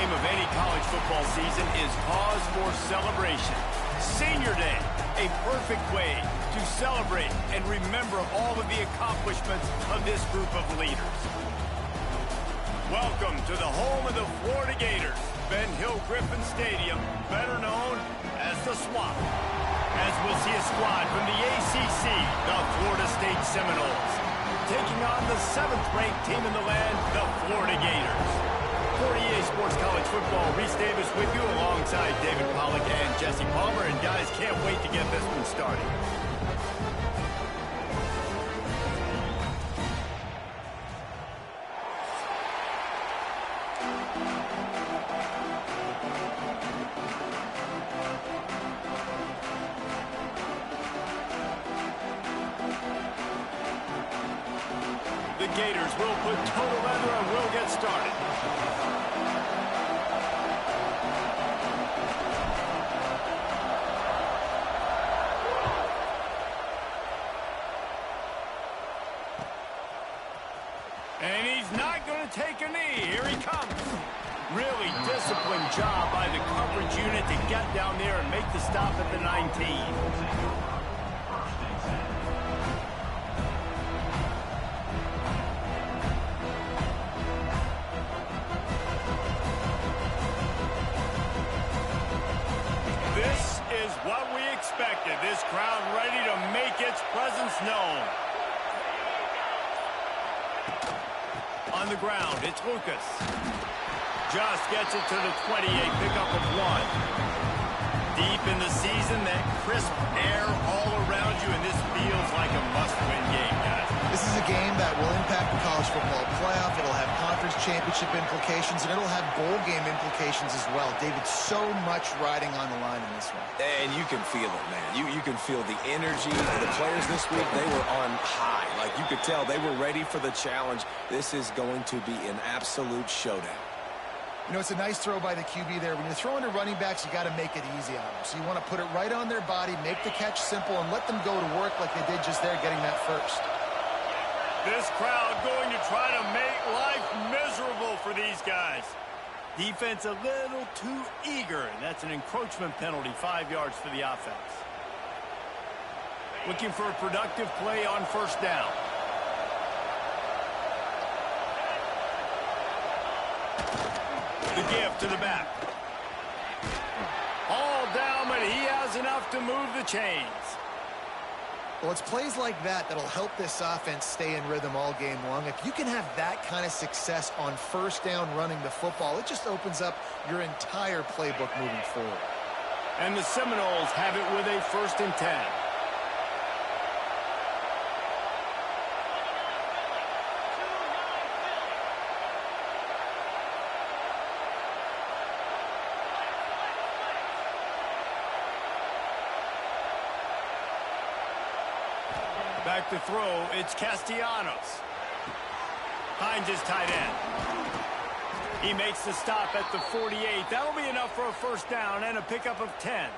game of any college football season is cause for celebration. Senior Day, a perfect way to celebrate and remember all of the accomplishments of this group of leaders. Welcome to the home of the Florida Gators, Ben Hill Griffin Stadium, better known as the Swamp. As we'll see a squad from the ACC, the Florida State Seminoles, taking on the 7th-ranked team in the land, the Florida Gators. For EA Sports College Football, Reese Davis with you alongside David Pollack and Jesse Palmer. And guys, can't wait to get this one started. The Gators will put total leather and will get started. And he's not going to take a knee. Here he comes. Really disciplined job by the coverage unit to get down there and make the stop at the 19. This is what we expected. This crowd ready to make its presence known. On the ground, it's Lucas. Just gets it to the 28, pickup of 1. Deep in the season, that crisp air all around you, and this feels like a must-win game, guys. This is a game that will impact the college football playoff. It'll have conference championship implications, and it'll have bowl game implications as well. David, so much riding on the line in this one. And you can feel it, man. You can feel the energy. The players this week, they were on high. Like, you could tell they were ready for the challenge. This is going to be an absolute showdown. You know, it's a nice throw by the QB there. When you're throwing to running backs, you got to make it easy on them. So you want to put it right on their body, make the catch simple, and let them go to work like they did just there, getting that first. This crowd going to try to make life miserable for these guys. Defense a little too eager, and that's an encroachment penalty, 5 yards for the offense. Looking for a productive play on first down. The give to the back. All down, but he has enough to move the chains. Well, it's plays like that that'll help this offense stay in rhythm all game long. If you can have that kind of success on first down running the football, it just opens up your entire playbook moving forward. And the Seminoles have it with a 1st and 10. Back to throw, it's Castellanos. Hines is tight end. He makes the stop at the 48. That'll be enough for a first down and a pickup of 10.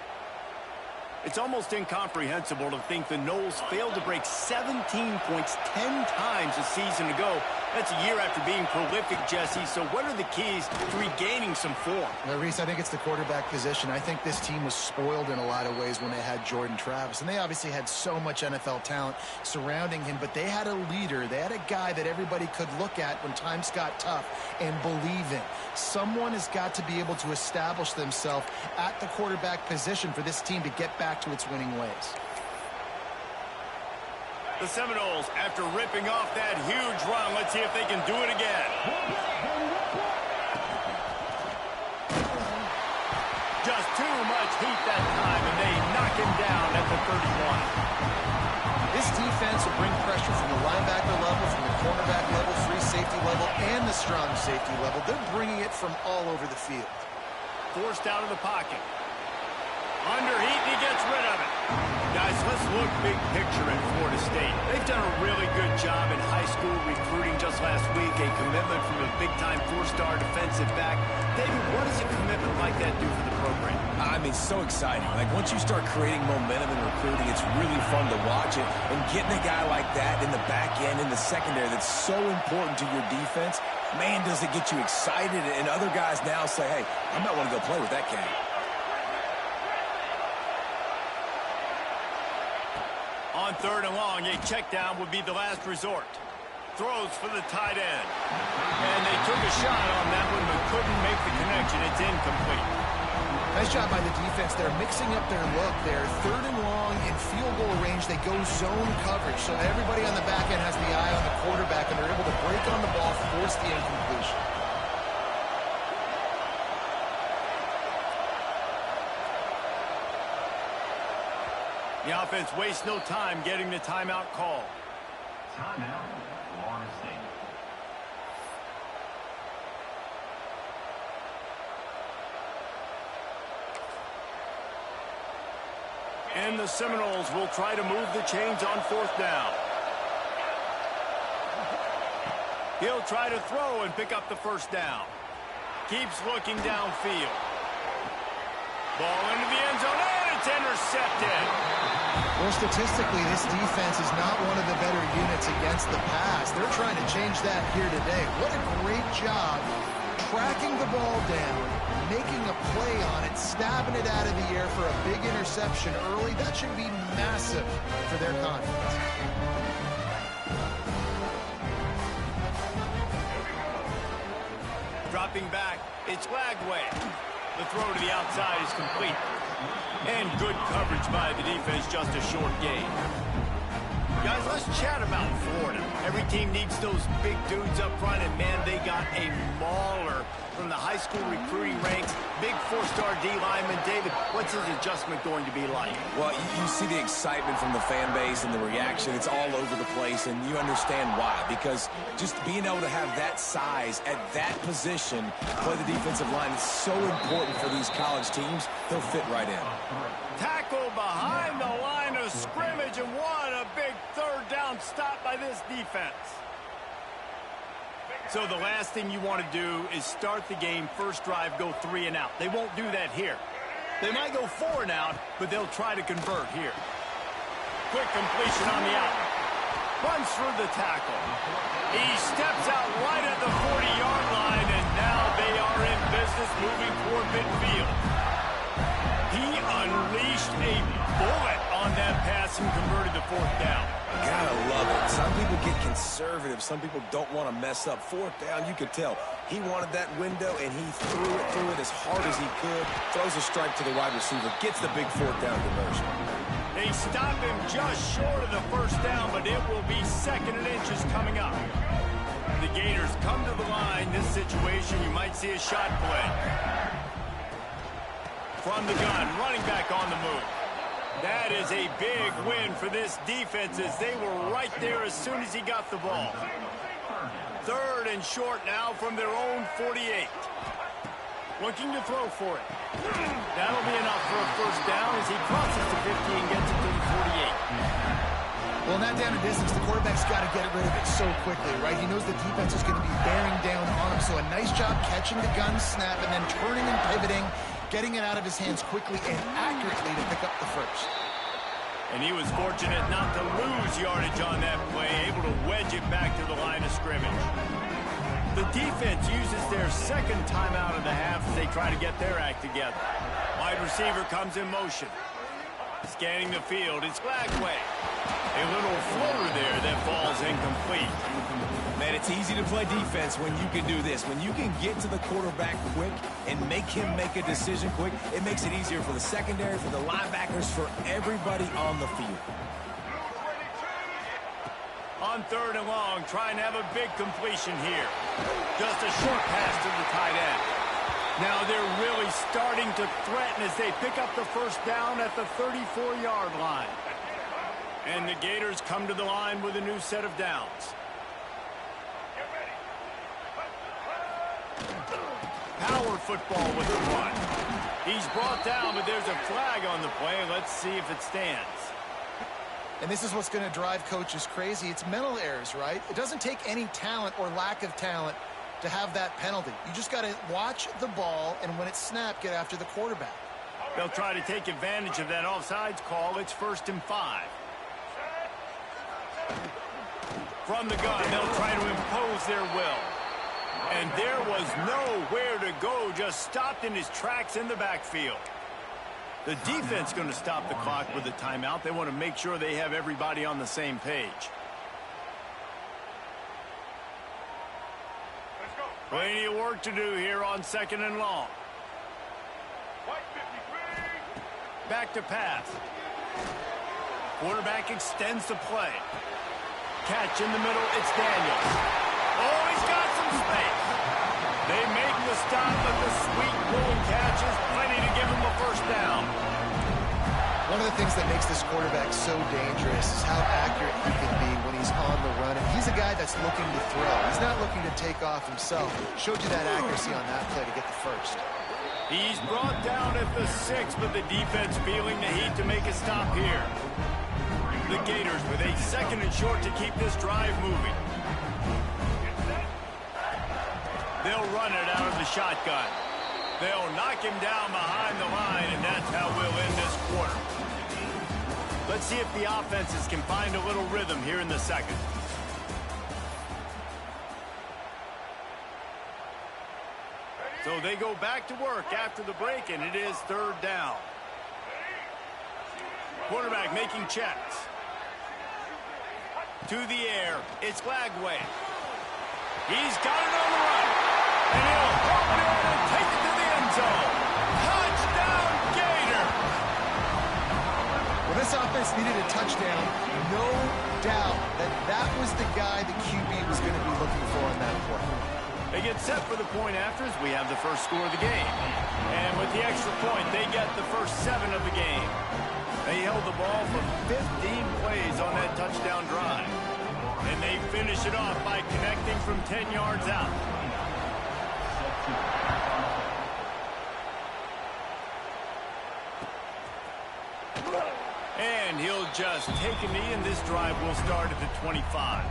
It's almost incomprehensible to think the Noles failed to break 17 points 10 times a season ago. That's a year after being prolific, Jesse. So what are the keys to regaining some form? Well, Reese, I think it's the quarterback position. I think this team was spoiled in a lot of ways when they had Jordan Travis. And they obviously had so much NFL talent surrounding him. But they had a leader. They had a guy that everybody could look at when times got tough and believe in. Someone has got to be able to establish themselves at the quarterback position for this team to get back to its winning ways. The Seminoles, after ripping off that huge run, let's see if they can do it again. Just too much heat that time, and they knock him down at the 31. This defense will bring pressure from the linebacker level, from the cornerback level, free safety level, and the strong safety level. They're bringing it from all over the field. Forced out of the pocket. Under heat, and he gets rid of it. Guys, let's look big picture at Florida State. They've done a really good job in high school recruiting. Just last week, a commitment from a big-time 4-star defensive back. David, what does a commitment like that do for the program? I mean, so exciting. Like, once you start creating momentum in recruiting, it's really fun to watch it. And getting a guy like that in the back end, in the secondary, that's so important to your defense, man, does it get you excited. And other guys now say, hey, I might want to go play with that cat. On 3rd and long, a check down would be the last resort. Throws for the tight end. And they took a shot on that one, but couldn't make the connection. It's incomplete. Nice job by the defense. They're mixing up their look there. 3rd and long in field goal range. They go zone coverage. So everybody on the back end has the eye on the quarterback, and they're able to break on the ball, force the incompletion. The offense wastes no time getting the timeout call. Timeout, Florida State. And the Seminoles will try to move the chains on 4th down. He'll try to throw and pick up the 1st down. Keeps looking downfield. Ball into the end zone, and it's intercepted. Well, statistically, this defense is not one of the better units against the pass. They're trying to change that here today. What a great job tracking the ball down, making a play on it, stabbing it out of the air for a big interception early. That should be massive for their confidence. Dropping back, it's Lagway. The throw to the outside is complete. And good coverage by the defense, just a short gain. Guys, let's chat about Florida. Every team needs those big dudes up front, and man, they got a mauler from the high school recruiting ranks. Big 4-star D lineman. David, what's his adjustment going to be like? Well, you see the excitement from the fan base and the reaction. It's all over the place, and you understand why. Because just being able to have that size at that position, play the defensive line, is so important for these college teams. They'll fit right in. Tackle behind the line of scrimmage, and what a big 3rd down stop by this defense. So the last thing you want to do is start the game, first drive, go 3 and out. They won't do that here. They might go 4 and out, but they'll try to convert here. Quick completion on the out. Runs through the tackle. He steps out right at the 40-yard line, and now they are in business moving toward midfield. He unleashed a bullet on that pass and converted the 4th down. Gotta love it. Some people get conservative. Some people don't want to mess up. 4th down, you could tell. He wanted that window, and he threw it as hard as he could. Throws a strike to the wide receiver. Gets the big 4th down conversion. They stop him just short of the 1st down, but it will be 2nd and inches coming up. The Gators come to the line. This situation, you might see a shot play. From the gun, running back on the move. That is a big win for this defense, as they were right there as soon as he got the ball. 3rd and short now from their own 48. Looking to throw for it. That'll be enough for a 1st down as he crosses the 50 and gets it to the 48. Well, not down a distance, the quarterback's got to get rid of it so quickly, right? He knows the defense is going to be bearing down on him, so a nice job catching the gun snap and then turning and pivoting, getting it out of his hands quickly and accurately to pick up the 1st. And he was fortunate not to lose yardage on that play, able to wedge it back to the line of scrimmage. The defense uses their 2nd timeout of the half as they try to get their act together. Wide receiver comes in motion. Scanning the field, it's Lagway. A little floater there that falls incomplete. Man, it's easy to play defense when you can do this. When you can get to the quarterback quick and make him make a decision quick, it makes it easier for the secondary, for the linebackers, for everybody on the field. On 3rd and long, trying to have a big completion here. Just a short pass to the tight end. Now they're really starting to threaten as they pick up the 1st down at the 34-yard line. And the Gators come to the line with a new set of downs. Power football with the run. He's brought down, but there's a flag on the play. Let's see if it stands. And this is what's going to drive coaches crazy. It's mental errors, right? It doesn't take any talent or lack of talent to have that penalty. You just got to watch the ball, and when it's snapped, get after the quarterback. They'll try to take advantage of that offsides call. It's 1st and 5. From the gun, they'll try to impose their will. And there was nowhere to go, just stopped in his tracks in the backfield. The defense going to stop the clock with a timeout. They want to make sure they have everybody on the same page. Plenty of work to do here on 2nd and long. Back to pass. Quarterback extends the play. Catch in the middle, it's Daniels. Oh, he's got some space. They make the stop, but the sweet rolling catch is plenty to give him a first down. One of the things that makes this quarterback so dangerous is how accurate he can be when he's on the run. And he's a guy that's looking to throw. He's not looking to take off himself. Showed you that accuracy on that play to get the first. He's brought down at the 6, but the defense feeling the heat to make a stop here. The Gators with a 2nd and short to keep this drive moving. They'll run it out of the shotgun. They'll knock him down behind the line, and that's how we'll end this quarter. Let's see if the offenses can find a little rhythm here in the 2nd. So they go back to work after the break, and it is 3rd down. Quarterback making checks. To the air, it's Glagway. He's got it on the run. And he'll hop it in and take it to the end zone. Touchdown, Gator! Well, this offense needed a touchdown. No doubt that that was the guy the QB was going to be looking for on that play. They get set for the point afters. We have the first score of the game. And with the extra point, they get the first 7 of the game. They held the ball for 15 plays on that touchdown drive. And they finish it off by connecting from 10 yards out. And he'll just take a knee, and this drive will start at the 25.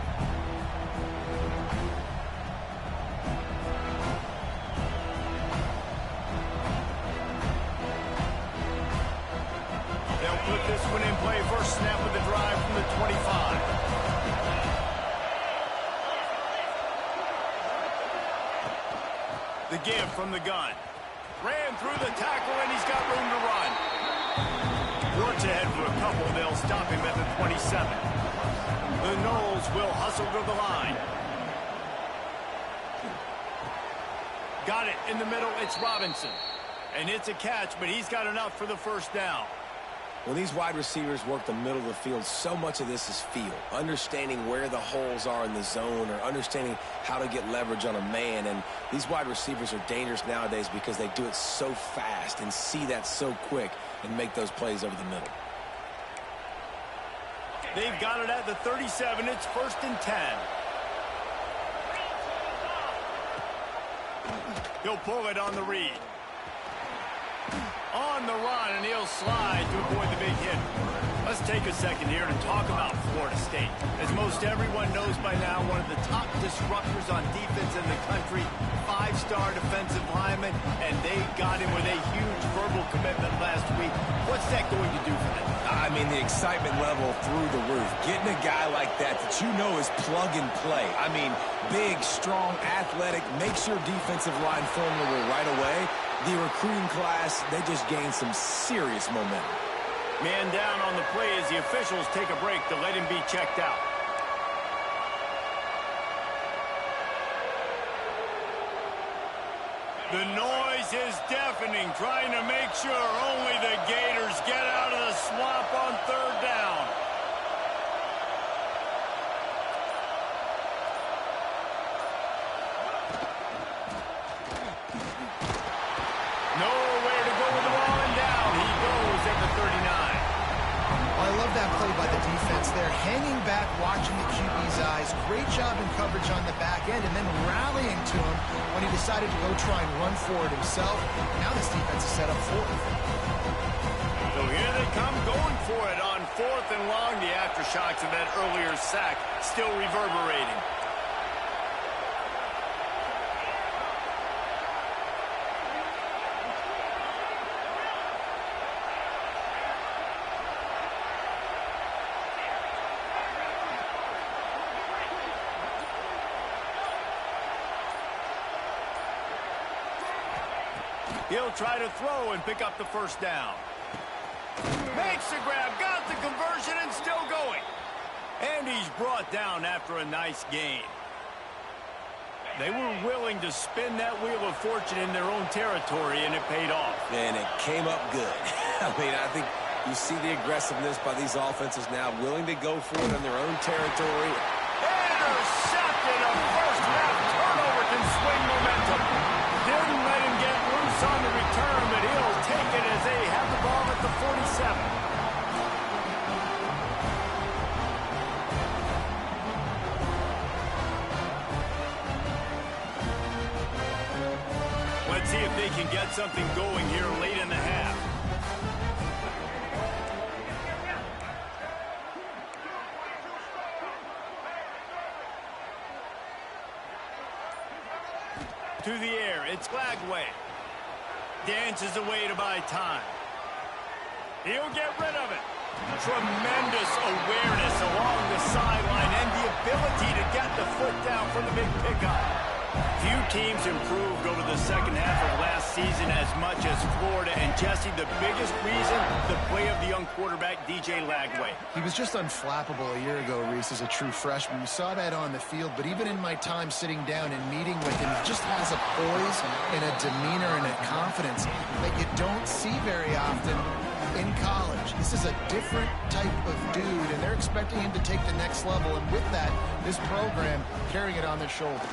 They'll put this one in play. First snap of the drive from the 25. The give from the gun. Ran through the tackle, and he's got room to run. Works ahead for a couple. They'll stop him at the 27. The Knowles will hustle to the line. Got it in the middle. It's Robinson. And it's a catch, but he's got enough for the first down. When these wide receivers work the middle of the field, so much of this is feel. Understanding where the holes are in the zone or understanding how to get leverage on a man. And these wide receivers are dangerous nowadays because they do it so fast and see that so quick and make those plays over the middle. They've got it at the 37. It's 1st and 10. He'll pull it on the read. On the run, and he'll slide to avoid the big hit. Let's take a second here to talk about Florida State. As most everyone knows by now, one of the top disruptors on defense in the country, 5-star defensive lineman, and they got him with a huge verbal commitment last week. What's that going to do for them? I mean, the excitement level through the roof. Getting a guy like that you know is plug and play. I mean, big, strong, athletic, makes your defensive line formidable right away. The recruiting class, they just gained some serious momentum. Man down on the play as the officials take a break to let him be checked out. The noise is deafening, trying to make sure only the Gators get out of the swamp on 3rd down. Nowhere to go with the ball, and down he goes at the 39. I love that play by the defense there. Hanging back, watching the QB's eyes. Great job in coverage on the back end, and then rallying to him when he decided to go try and run for it himself. Now this defense is set up for it. So here they come going for it on 4th and long. The aftershocks of that earlier sack still reverberating. He'll try to throw and pick up the first down. Makes the grab, got the conversion, and still going. And he's brought down after a nice gain. They were willing to spin that wheel of fortune in their own territory, and it paid off. And it came up good. I mean, I think you see the aggressiveness by these offenses now, willing to go for it in their own territory. Intercepted. A first-half turnover can swing momentum. Didn't let him get loose on the return, but he'll take it as they have the ball at the 47. Let's see if they can get something going here late in the half. To the air, it's Glagway. Dances away to buy time. He'll get rid of it. Tremendous awareness along the sideline and the ability to get the foot down for the big pickup. Few teams improved over the second half of last season as much as Florida. And Jesse, the biggest reason, the play of the young quarterback, DJ Lagway. He was just unflappable a year ago, Reese, as a true freshman. You saw that on the field, but even in my time sitting down and meeting with him, he just has a poise and a demeanor and a confidence that you don't see very often in college. This is a different type of dude, and they're expecting him to take the next level. And with that, this program carrying it on their shoulders.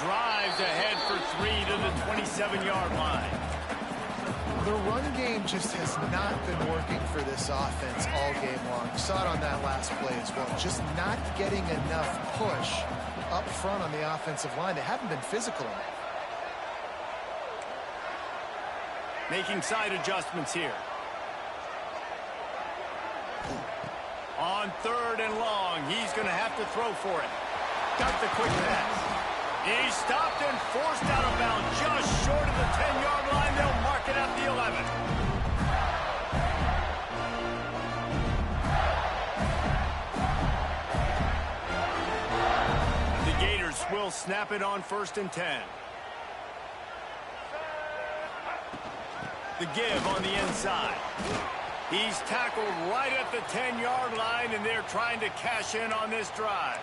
Drives ahead for 3 to the 27-yard line. The run game just has not been working for this offense all game long. You saw it on that last play as well. Just not getting enough push up front on the offensive line. They haven't been physical enough. Making side adjustments here. On 3rd and long, he's going to have to throw for it. Got the quick pass. He's stopped and forced out of bounds just short of the 10-yard line. They'll mark it at the 11. The Gators will snap it on 1st and 10. The give on the inside. He's tackled right at the 10-yard line, and they're trying to cash in on this drive.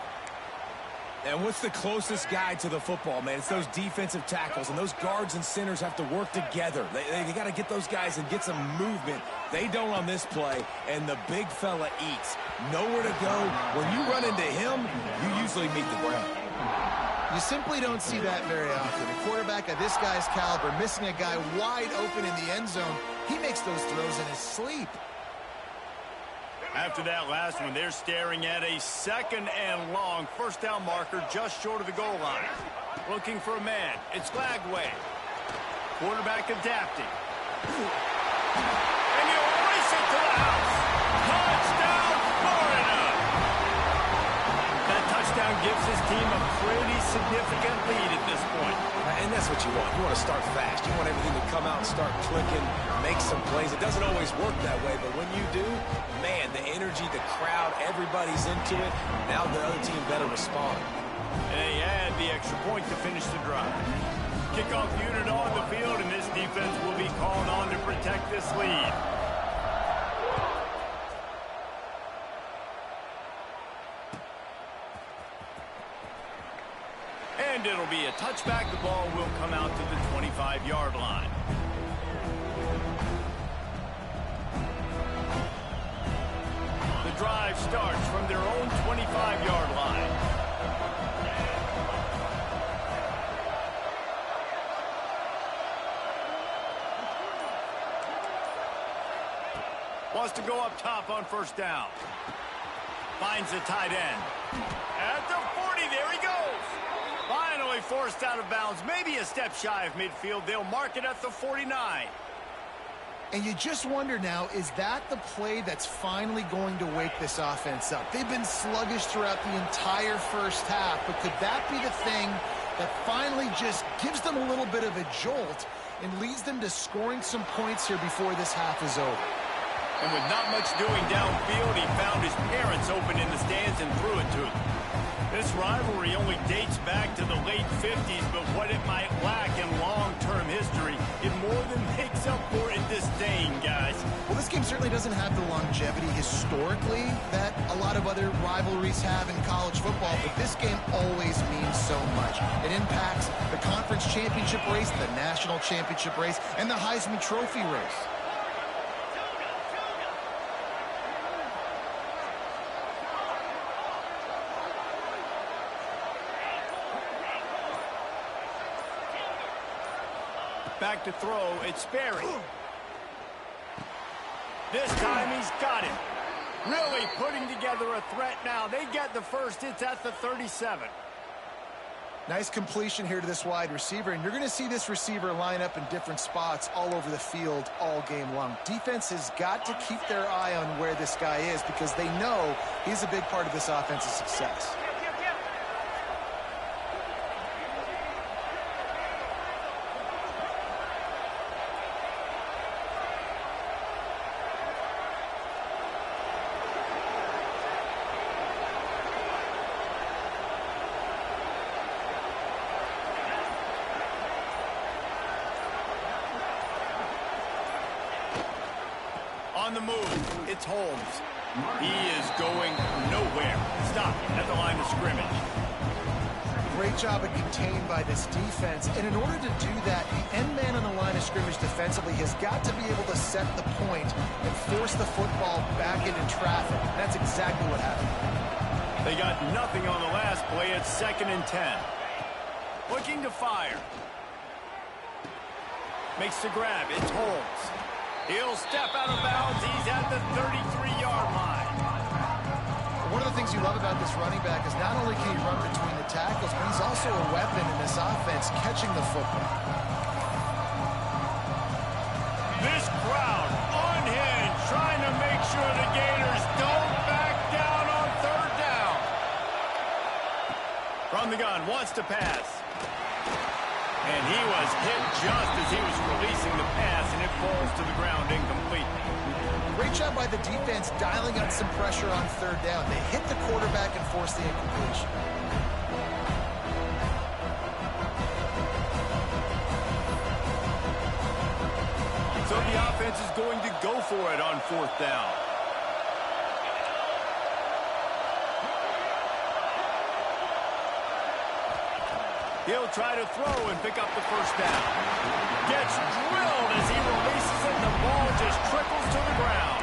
And what's the closest guy to the football, man? It's those defensive tackles, and those guards and centers have to work together. They got to get those guys and get some movement. They don't on this play, and the big fella eats. Nowhere to go. When you run into him, you usually meet the ground. You simply don't see that very often. A quarterback of this guy's caliber missing a guy wide open in the end zone. He makes those throws in his sleep. After that last one, they're staring at a 2nd and long. First down marker just short of the goal line. Looking for a man. It's Glagway. Quarterback adapting. And you race it to the house. Touchdown, Florida! That touchdown gives his team a pretty significant lead at this point. And that's what you want. You want to start fast. You want everything to come out and start clicking, make some plays. It doesn't always work that way, but when you do, man, the energy, the crowd, everybody's into it. Now the other team better respond. And they add the extra point to finish the drive. Kickoff unit on the field, and this defense will be called on to protect this lead. And it'll be a touchback. The ball will come out to the 25-yard line. The drive starts from their own 25-yard line. Wants to go up top on 1st down. Finds the tight end. At the 40, there he goes. Finally forced out of bounds, maybe a step shy of midfield. They'll mark it at the 49. And you just wonder now, is that the play that's finally going to wake this offense up? They've been sluggish throughout the entire first half, but could that be the thing that finally just gives them a little bit of a jolt and leads them to scoring some points here before this half is over? And with not much doing downfield, he found his parents open in the stands and threw it to them. This rivalry only dates back to the late 50s, but what it might lack in long-term history, it more than makes up for it in disdain, guys. Well, this game certainly doesn't have the longevity historically that a lot of other rivalries have in college football, but this game always means so much. It impacts the conference championship race, the national championship race, and the Heisman Trophy race. Back to throw, it's Sperry. This time he's got him. Really putting together a threat now. They get the first. It's at the 37. Nice completion here to this wide receiver, and you're going to see this receiver line up in different spots all over the field all game long. Defense has got to keep their eye on where this guy is because they know he's a big part of this offense's success. On the move, it's Holmes. He is going nowhere. Stop at the line of scrimmage. Great job of contained by this defense. And in order to do that, the end man on the line of scrimmage defensively has got to be able to set the point and force the football back into traffic. That's exactly what happened. They got nothing on the last play. It's 2nd and 10. Looking to fire. Makes the grab. It's Holmes. He'll step out of bounds. He's at the 33-yard line. One of the things you love about this running back is not only can he run between the tackles, but he's also a weapon in this offense, catching the football. This crowd unhinged, trying to make sure the Gators don't back down on 3rd down. From the gun, wants to pass. And he was hit just as he was releasing the pass, and it falls to the ground incomplete. Great job by the defense dialing up some pressure on 3rd down. They hit the quarterback and forced the incompletion. So the offense is going to go for it on 4th down. He'll try to throw and pick up the 1st down. Gets drilled as he releases it, and the ball just trickles to the ground.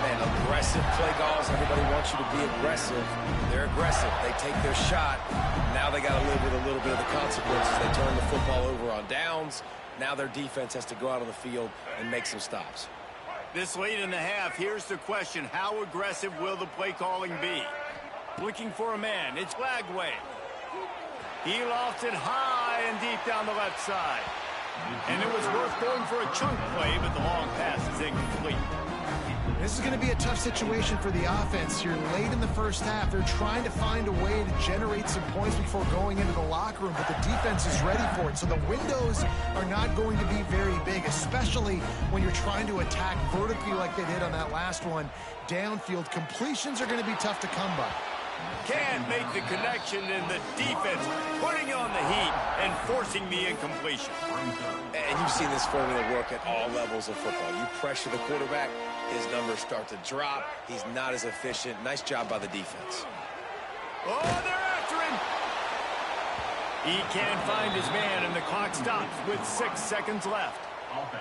Man, aggressive play calls. Everybody wants you to be aggressive. They're aggressive. They take their shot. Now they got to live with a little bit of the consequences. They turn the football over on downs. Now their defense has to go out on the field and make some stops. This late in the half, here's the question. How aggressive will the play calling be? Looking for a man. It's Flagway. He lofts it high and deep down the left side. And it was worth going for a chunk play, but the long pass is incomplete. This is going to be a tough situation for the offense here late in the first half. They're trying to find a way to generate some points before going into the locker room, but the defense is ready for it. So the windows are not going to be very big, especially when you're trying to attack vertically like they did on that last one. Downfield completions are going to be tough to come by. Can't make the connection, and the defense putting on the heat and forcing the incompletion. And you've seen this formula work at all levels of football. You pressure the quarterback, his numbers start to drop. He's not as efficient. Nice job by the defense. Oh, they're after him. He can't find his man, and the clock stops with 6 seconds left.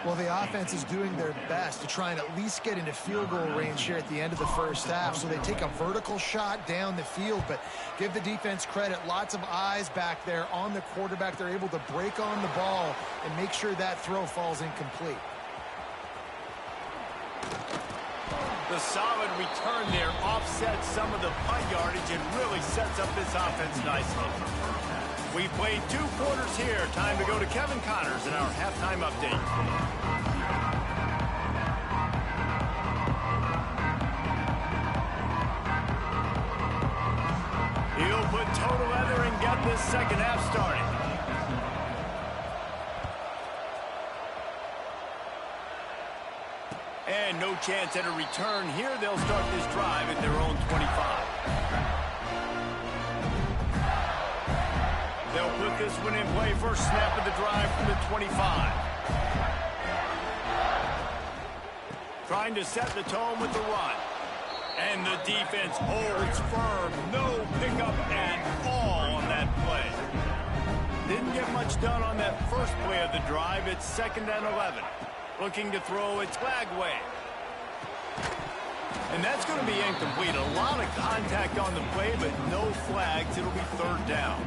Well, the offense is doing their best to try and at least get into field goal range here at the end of the first half. So they take a vertical shot down the field, but give the defense credit. Lots of eyes back there on the quarterback. They're able to break on the ball and make sure that throw falls incomplete. The solid return there offsets some of the punt yardage and really sets up this offense nicely. We played 2 quarters here. Time to go to Kevin Connors in our halftime update. He'll put total leather and get this second half started. And no chance at a return here. They'll start this drive at their own 25. They'll They'll put this one in play. First snap of the drive from the 25. Trying to set the tone with the run. And the defense holds firm. No pickup at all on that play. Didn't get much done on that first play of the drive. It's 2nd and 11. Looking to throw, it's flag way. And that's going to be incomplete. A lot of contact on the play, but no flags. It'll be 3rd down.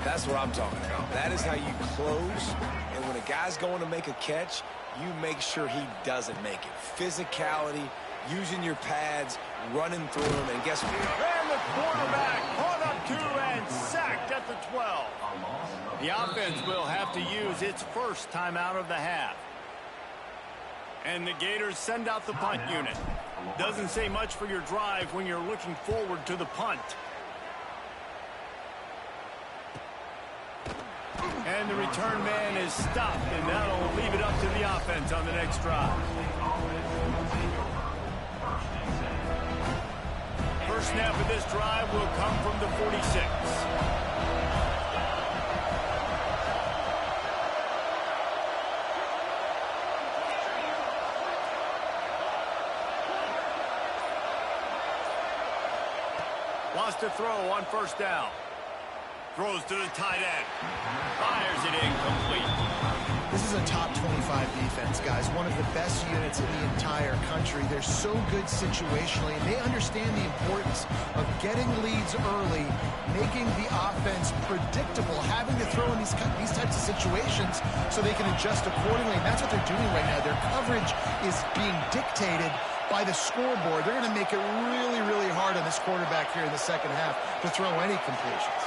That's what I'm talking about. That is how you close. And when a guy's going to make a catch, you make sure he doesn't make it. Physicality, using your pads, running through them, and guess what? And the quarterback caught up to and sacked at the 12. The offense will have to use its first timeout of the half. And the Gators send out the punt unit. Doesn't say much for your drive when you're looking forward to the punt. And the return man is stopped, and that'll leave it up to the offense on the next drive. First snap of this drive will come from the 46. Wants to throw on first down. Throws to the tight end. Fires it incomplete. This is a top 25 defense, guys. One of the best units in the entire country. They're so good situationally, and they understand the importance of getting leads early, making the offense predictable, having to throw in these types of situations so they can adjust accordingly. And that's what they're doing right now. Their coverage is being dictated by the scoreboard. They're going to make it really, really hard on this quarterback here in the second half to throw any completions.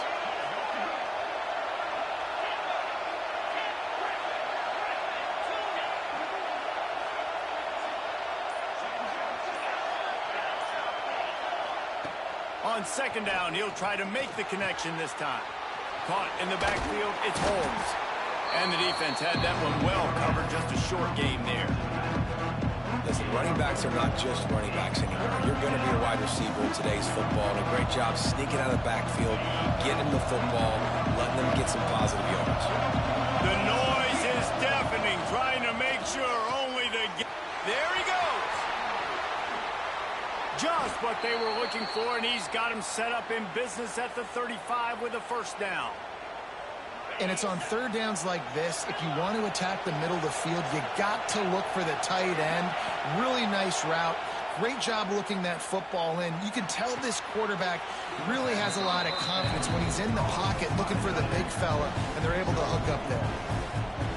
On 2nd down, he'll try to make the connection this time. Caught in the backfield, it's Holmes. And the defense had that one well covered, just a short game there. Listen, running backs are not just running backs anymore. You're going to be a wide receiver in today's football, and a great job sneaking out of the backfield, getting the football, letting them get some positive yards. The noise is deafening, trying to make sure only the... There he goes! Just what they were looking for, and he's got him set up in business at the 35 with a first down. And it's on 3rd downs like this. If you want to attack the middle of the field, you got to look for the tight end. Really nice route. Great job looking that football in. You can tell this quarterback really has a lot of confidence when he's in the pocket looking for the big fella, and they're able to hook up there.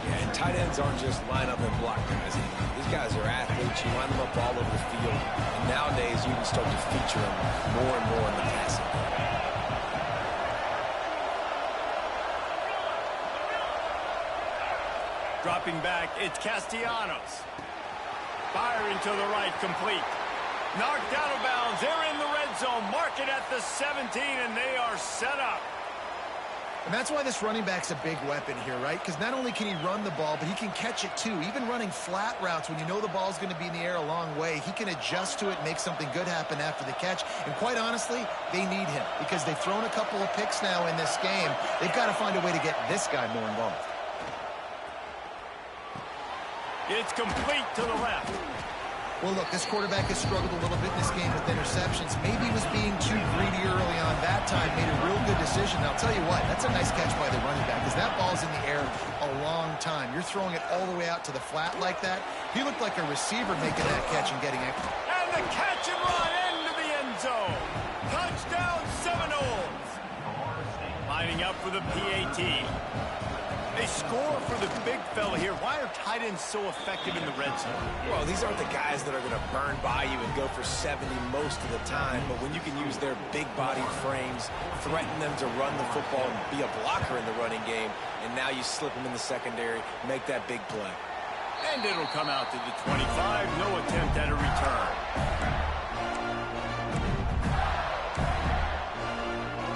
Yeah, and tight ends aren't just line up and block guys anymore. These guys are athletes. You line them up all over the field. And nowadays, you can start to feature them more and more in the passing game. Dropping back, it's Castellanos. Firing to the right, complete. Knocked out of bounds. They're in the red zone. Mark it at the 17, and they are set up. And that's why this running back's a big weapon here, right? Because not only can he run the ball, but he can catch it too. Even running flat routes when you know the ball's going to be in the air a long way, he can adjust to it and make something good happen after the catch. And quite honestly, they need him because they've thrown a couple of picks now in this game. They've got to find a way to get this guy more involved. It's complete to the left. Well, look, this quarterback has struggled a little bit in this game with interceptions. Maybe he was being too greedy early on that time, made a real good decision. I'll tell you what, that's a nice catch by the running back because that ball's in the air a long time. You're throwing it all the way out to the flat like that. He looked like a receiver making that catch and getting it. And the catch and run into the end zone. Touchdown, Seminoles. Lining up for the PAT. They score for the big fella here. Why are tight ends so effective in the red zone? Well, these aren't the guys that are going to burn by you and go for 70 most of the time, but when you can use their big body frames, threaten them to run the football and be a blocker in the running game, and now you slip them in the secondary, make that big play. And it'll come out to the 25. No attempt at a return.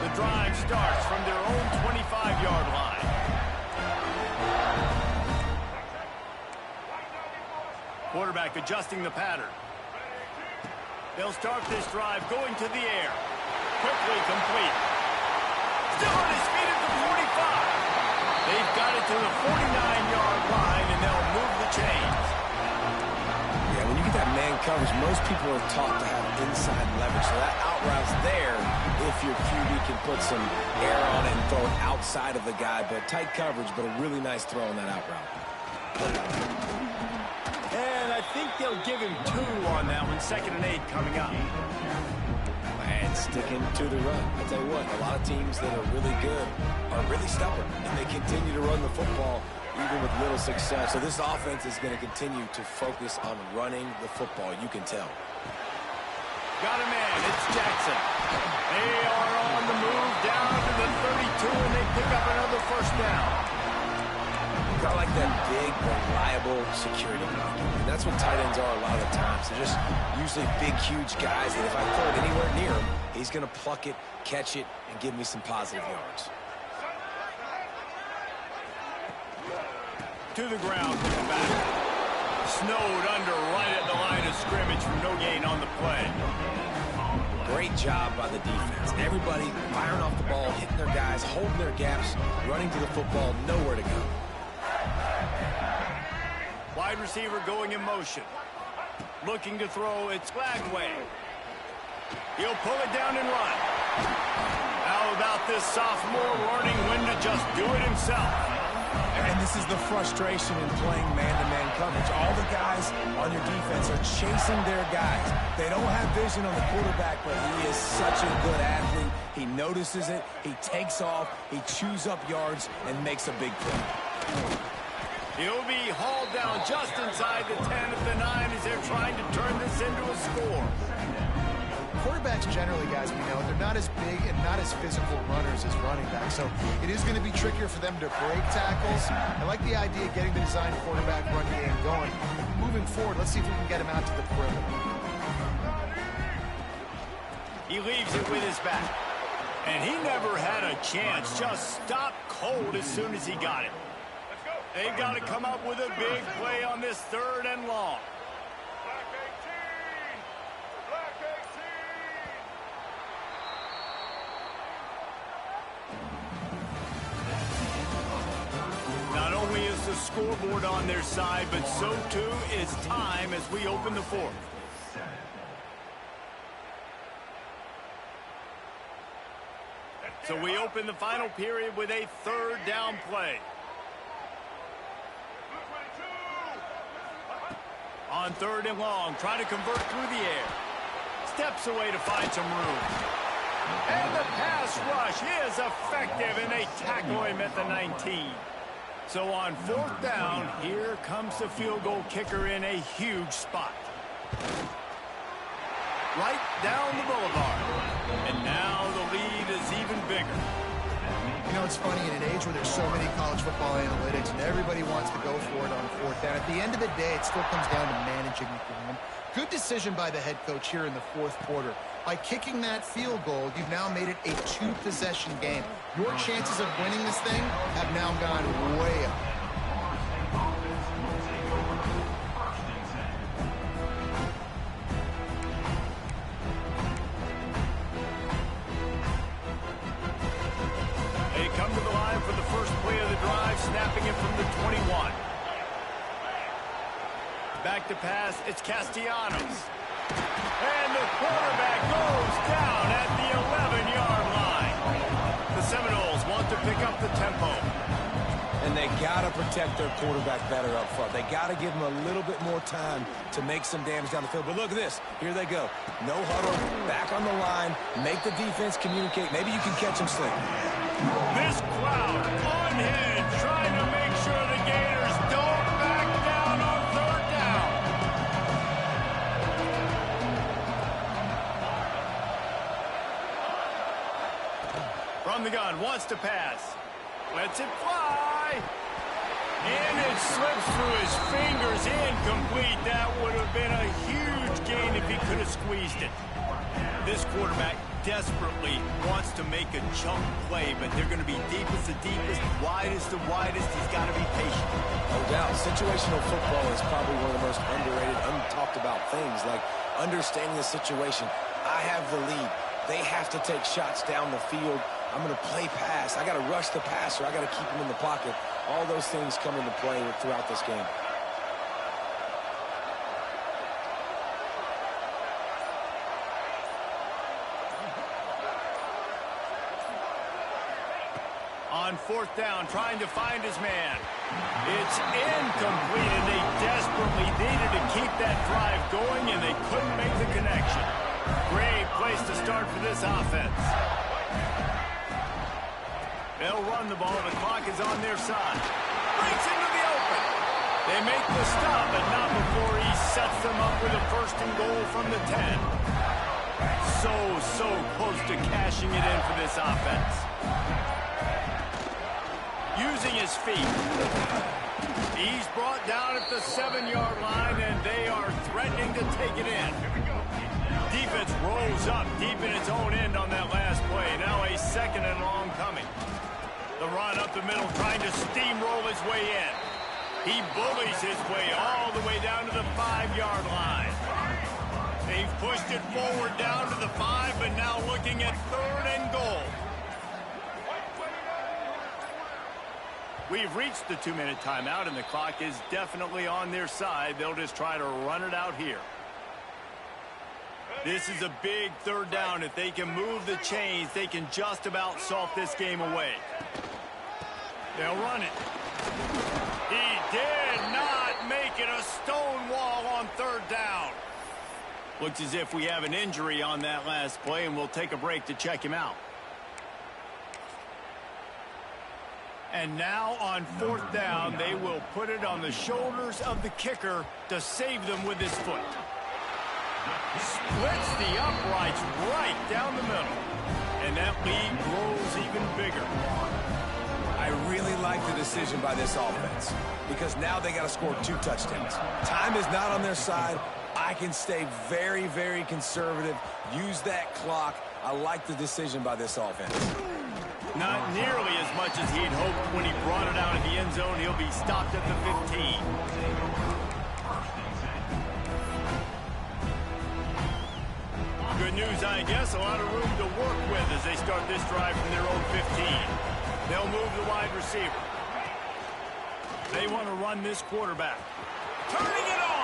The drive starts from their own 25-yard line. Quarterback adjusting the pattern. They'll start this drive going to the air. Quickly complete. Still on his feet at the 45. They've got it to the 49-yard line, and they'll move the chains. Yeah, when you get that man coverage, most people are taught to have inside leverage. So that out route's there if your QB can put some air on it and throw it outside of the guy. But tight coverage, but a really nice throw on that out route. And I think they'll give him 2 on that one. 2nd and 8 coming up. And sticking to the run. I tell you what, a lot of teams that are really good are really stubborn, and they continue to run the football even with little success. So this offense is going to continue to focus on running the football. You can tell. Got a man. It's Jackson. They are on the move down to the 32, and they pick up another 1st down. I like that big, reliable security blanket. And that's what tight ends are a lot of the times. They're just usually big, huge guys that if I throw it anywhere near him, he's going to pluck it, catch it, and give me some positive yards. To the ground, back. Snowed under right at the line of scrimmage for no gain on the play. Great job by the defense. Everybody firing off the ball, hitting their guys, holding their gaps, running to the football, nowhere to go. Wide receiver going in motion. Looking to throw, it's Flagway. He'll pull it down and run. How about this sophomore learning when to just do it himself? And this is the frustration in playing man-to-man coverage. All the guys on your defense are chasing their guys. They don't have vision on the quarterback, but he is such a good athlete. He notices it, he takes off, he chews up yards, and makes a big play. He'll be hauled down just inside the 10 at the 9 as they're trying to turn this into a score. Quarterbacks generally, guys, we know, they're not as big and not as physical runners as running backs, so it is going to be trickier for them to break tackles. I like the idea of getting the design quarterback run game going. Moving forward, let's see if we can get him out to the perimeter. He leaves it with his back. And he never had a chance, just stopped cold as soon as he got it. They've got to come up with a big play on this 3rd and long. Not only is the scoreboard on their side, but so too is time as we open the 4th. So we open the final period with a 3rd down play. On 3rd and long, trying to convert through the air. Steps away to find some room. And the pass rush is effective, and they tackle him at the 19. So on 4th down, here comes the field goal kicker in a huge spot. Right down the boulevard. And now the lead is even bigger. You know, it's funny, in an age where there's so many college football analytics and everybody wants to go for it on 4th down, at the end of the day, it still comes down to managing the game. Good decision by the head coach here in the 4th quarter. By kicking that field goal, you've now made it a 2-possession game. Your chances of winning this thing have now gone way up. They come to the line for the first play of the drive, snapping it from the 21. Back to pass, it's Castellanos. And the quarterback goes down at the 11-yard line. The Seminoles want to pick up the tempo. And they got to protect their quarterback better up front. They got to give him a little bit more time to make some damage down the field. But look at this. Here they go. No huddle, back on the line, make the defense communicate. Maybe you can catch him slick. This crowd unhinged, trying to make sure the Gators don't back down on 3rd down. From the gun, wants to pass. Lets it fly. And it slips through his fingers, incomplete. That would have been a huge gain if he could have squeezed it. This quarterback desperately wants to make a chunk play, but they're going to be deepest to deepest, widest to widest. He's got to be patient. No doubt. Situational football is probably one of the most underrated, untalked about things, like understanding the situation. I have the lead. They have to take shots down the field. I'm going to play pass. I got to rush the passer. I got to keep him in the pocket. All those things come into play throughout this game. On fourth down, trying to find his man. It's incomplete, and they desperately needed to keep that drive going, and they couldn't make the connection. Great place to start for this offense. They'll run the ball. The clock is on their side. Breaks into the open. They make the stop, but not before he sets them up with a first and goal from the 10. So close to cashing it in for this offense. Using his feet. He's brought down at the 7-yard line, and they are threatening to take it in. Defense rolls up deep in its own end on that last play. Now a second and long coming. The run up the middle, trying to steamroll his way in. He bullies his way all the way down to the 5-yard line. They've pushed it forward down to the 5, but now looking at third and goal. We've reached the 2-minute timeout, and the clock is definitely on their side. They'll just try to run it out here. This is a big third down. If they can move the chains, they can just about salt this game away. They'll run it. He did not make it a stone wall on third down. Looks as if we have an injury on that last play, and we'll take a break to check him out. And now on fourth down, they will put it on the shoulders of the kicker to save them with his foot. Splits the uprights right down the middle. And that lead grows even bigger. I really like the decision by this offense because now they got to score 2 touchdowns. Time is not on their side. I can stay very, very conservative. Use that clock. I like the decision by this offense. Not nearly as much as he'd hoped when he brought it out of the end zone. He'll be stopped at the 15. Good news, I guess. A lot of room to work with as they start this drive from their own 15. They'll move the wide receiver. They want to run this quarterback. Turning it on!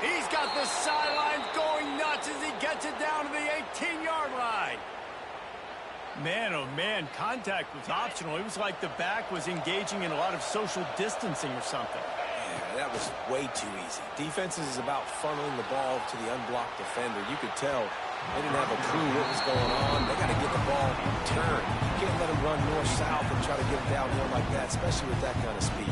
He's got the sidelines going nuts as he gets it down to the 18-yard line. Man, oh man, contact was optional. It was like the back was engaging in a lot of social distancing or something. Yeah, that was way too easy. Defenses is about funneling the ball to the unblocked defender. You could tell they didn't have a clue what was going on. They got to get the ball turned. You can't let them run north-south and try to get it downhill like that, especially with that kind of speed.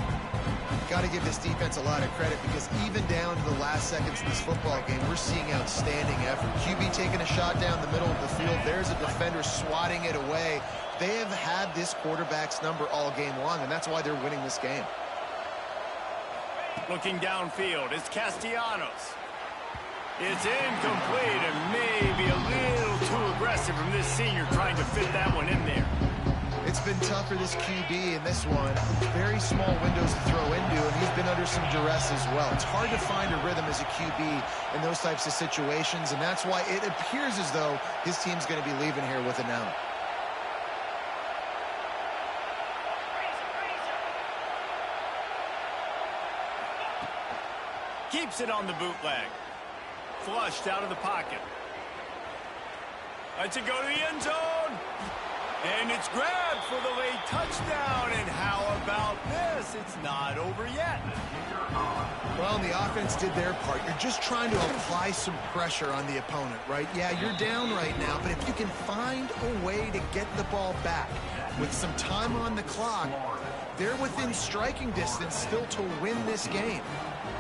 Got to give this defense a lot of credit because even down to the last seconds of this football game, we're seeing outstanding effort. QB taking a shot down the middle of the field. There's a defender swatting it away. They have had this quarterback's number all game long, and that's why they're winning this game. Looking downfield, it's Castellanos. It's incomplete and maybe a little too aggressive from this senior trying to fit that one in there. It's been tough for this QB in this one. Very small windows to throw into, and he's been under some duress as well. It's hard to find a rhythm as a QB in those types of situations, and that's why it appears as though his team's going to be leaving here with an out. Keeps it on the bootleg. Flushed out of the pocket. Lets it go to the end zone. And it's grabbed for the late touchdown. And how about this? It's not over yet. Well, the offense did their part. You're just trying to apply some pressure on the opponent, right? Yeah, you're down right now, but if you can find a way to get the ball back with some time on the clock, they're within striking distance still to win this game.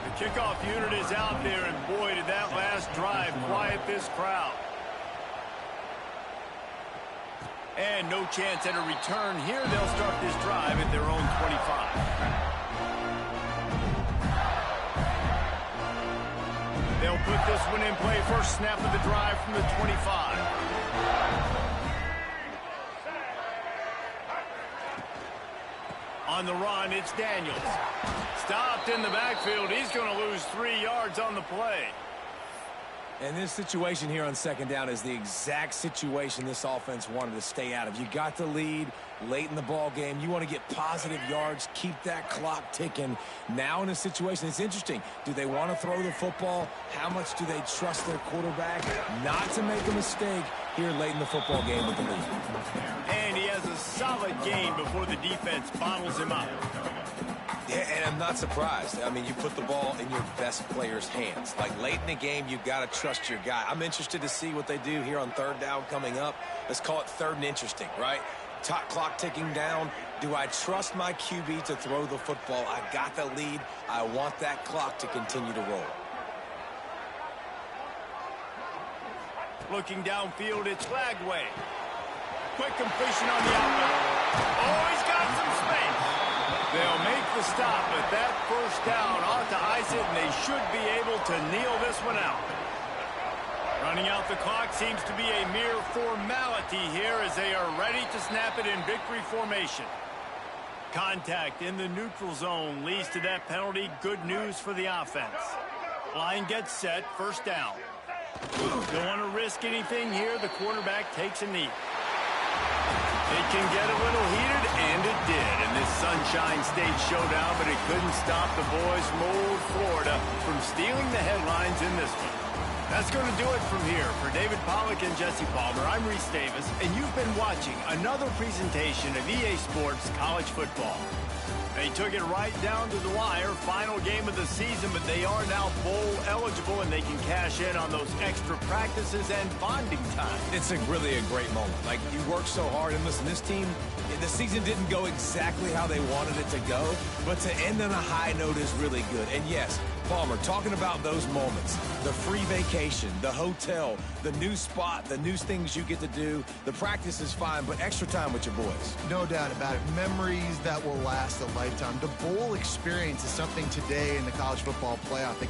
The kickoff unit is out there, and boy, did that last drive quiet this crowd. And no chance at a return here. They'll start this drive at their own 25. They'll put this one in play. First snap of the drive from the 25. On the run, it's Daniels. Stopped in the backfield. He's going to lose 3 yards on the play. And this situation here on second down is the exact situation this offense wanted to stay out of. You got the lead late in the ball game. You want to get positive yards, keep that clock ticking. Now in a situation, it's interesting. Do they want to throw the football? How much do they trust their quarterback not to make a mistake here late in the football game with the lead? And he has a solid gain before the defense bottles him up. Yeah, and I'm not surprised. I mean, you put the ball in your best player's hands. Like, late in the game, you've got to trust your guy. I'm interested to see what they do here on third down coming up. Let's call it third and interesting, right? Top clock ticking down. Do I trust my QB to throw the football? I got the lead. I want that clock to continue to roll. Looking downfield, it's Lagway. Quick completion on the outlet. Oh, he's got some space. They'll make the stop, but that first down ought to ice it, and they should be able to kneel this one out. Running out the clock seems to be a mere formality here as they are ready to snap it in victory formation. Contact in the neutral zone leads to that penalty. Good news for the offense. Line gets set, first down. Don't want to risk anything here. The quarterback takes a knee. It can get a little heated, and it did in this Sunshine State showdown, but it couldn't stop the boys from old Florida from stealing the headlines in this one. That's going to do it from here. For David Pollack and Jesse Palmer, I'm Reese Davis, and you've been watching another presentation of EA Sports College Football. They took it right down to the wire, final game of the season, but they are now bowl eligible, and they can cash in on those extra practices and bonding time. It's really a great moment. Like, you worked so hard, and listen, this team, the season didn't go exactly how they wanted it to go, but to end on a high note is really good. And yes, Palmer, talking about those moments, the free vacation, the hotel, the new spot, the new things you get to do, the practice is fine, but extra time with your boys. No doubt about it. Memories that will last a lifetime. The bowl experience is something today in the college football playoff that